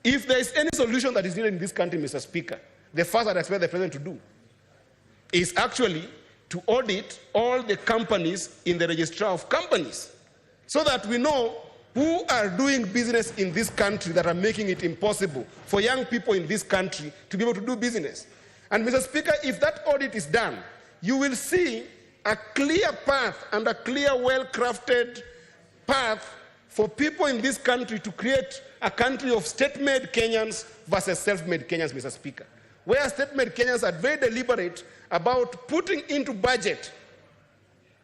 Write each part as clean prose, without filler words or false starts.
If there is any solution that is needed in this country, Mr. Speaker, the first that I expect the President to do is actually to audit all the companies in the registrar of companies so that we know who are doing business in this country that are making it impossible for young people in this country to be able to do business. And Mr. Speaker, if that audit is done, you will see a clear path and a clear, well-crafted path for people in this country to create a country of state-made Kenyans versus self-made Kenyans, Mr. Speaker, where state-made Kenyans are very deliberate about putting into budget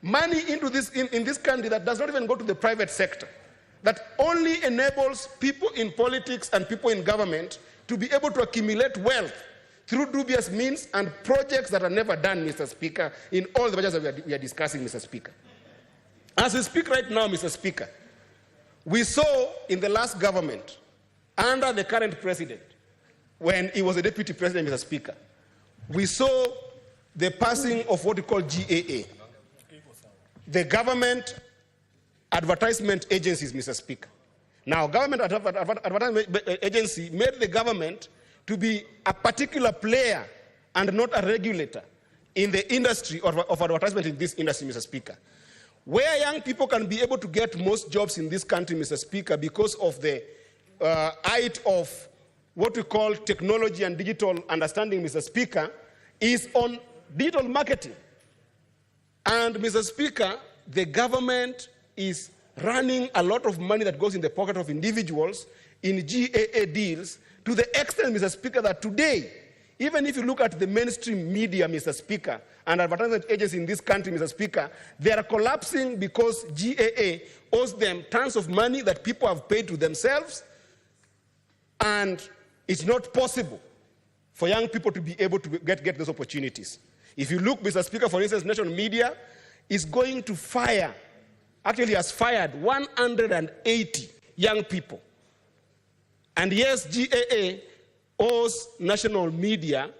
money into this, in this country that does not even go to the private sector, that only enables people in politics and people in government to be able to accumulate wealth through dubious means and projects that are never done, Mr. Speaker, in all the budgets that we are discussing, Mr. Speaker. As we speak right now, Mr. Speaker, we saw in the last government, under the current president, when he was a deputy president, Mr. Speaker, we saw the passing of what we call GAA, the government advertisement agencies, Mr. Speaker. Now, government advertisement agency made the government to be a particular player and not a regulator in the industry of advertisement in this industry, Mr. Speaker. Where young people can be able to get most jobs in this country, Mr. Speaker, because of the height of what we call technology and digital understanding, Mr. Speaker, is on digital marketing. And, Mr. Speaker, the government is running a lot of money that goes in the pocket of individuals in GAA deals to the extent, Mr. Speaker, that today, even if you look at the mainstream media, Mr. Speaker, and advertisement agencies in this country, Mr. Speaker, they are collapsing because GAA owes them tons of money that people have paid to themselves, and it's not possible for young people to be able to get those opportunities. If you look, Mr. Speaker, for instance, national media is going to fire, actually has fired 180 young people. And yes, GAA owes national media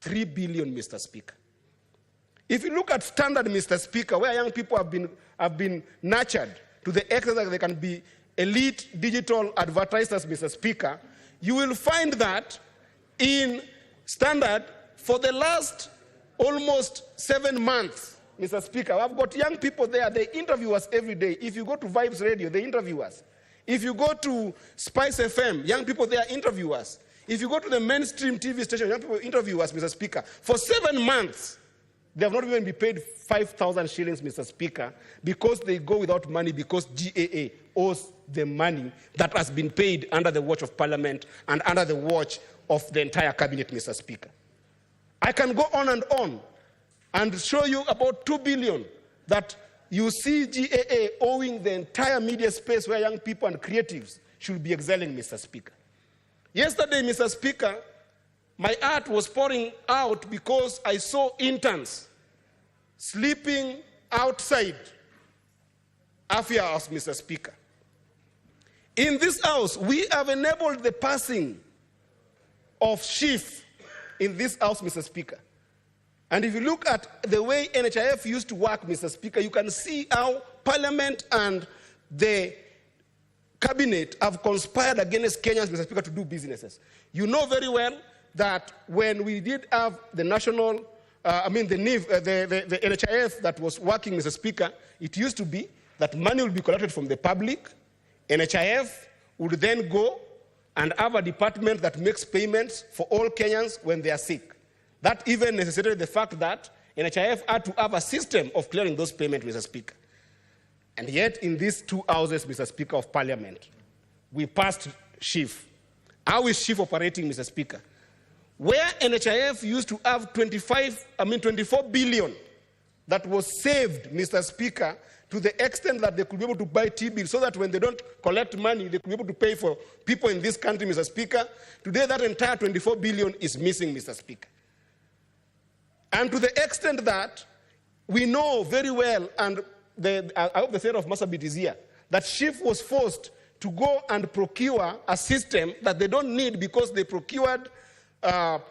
3 billion, Mr. Speaker. If you look at standard, Mr. Speaker, where young people have been nurtured to the extent that they can be elite digital advertisers, Mr. Speaker, you will find that in standard for the last almost 7 months, Mr. Speaker, I've got young people there, they interview us every day. If you go to Vibes Radio, they interview us. If you go to Spice FM, young people there interview us. If you go to the mainstream TV station, young people interview us, Mr. Speaker. For 7 months, they have not even been paid 5,000 shillings, Mr. Speaker, because they go without money because GAA owes the money that has been paid under the watch of Parliament and under the watch of the entire cabinet, Mr. Speaker. I can go on and show you about 2 billion that you see GAA owing the entire media space where young people and creatives should be excelling, Mr. Speaker. Yesterday, Mr. Speaker, my heart was pouring out because I saw interns sleeping outside Afia House, Mr. Speaker. In this house, we have enabled the passing of chief in this house, Mr. Speaker. And if you look at the way NHIF used to work, Mr. Speaker, you can see how Parliament and the Cabinet have conspired against Kenyans, Mr. Speaker, to do businesses. You know very well that when we did have the national, the NHIF that was working, Mr. Speaker, it used to be that money would be collected from the public. NHIF would then go and have a department that makes payments for all Kenyans when they are sick. That even necessitated the fact that NHIF had to have a system of clearing those payments, Mr. Speaker. And yet, in these two houses, Mr. Speaker of Parliament, we passed SHIF. How is SHIF operating, Mr. Speaker? Where NHIF used to have 24 billion that was saved, Mr. Speaker, to the extent that they could be able to buy T-bills so that when they don't collect money, they could be able to pay for people in this country, Mr. Speaker. Today, that entire 24 billion is missing, Mr. Speaker. And to the extent that we know very well, and I hope the state of Marsabit is here, that SHIF was forced to go and procure a system that they don't need because they procured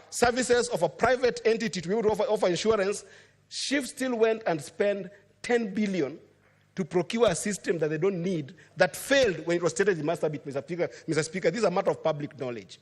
services of a private entity to be able to offer insurance. SHIF still went and spent 10 billion to procure a system that they don't need, that failed when it was stated in Master Bit, Mr. Speaker. This is a matter of public knowledge.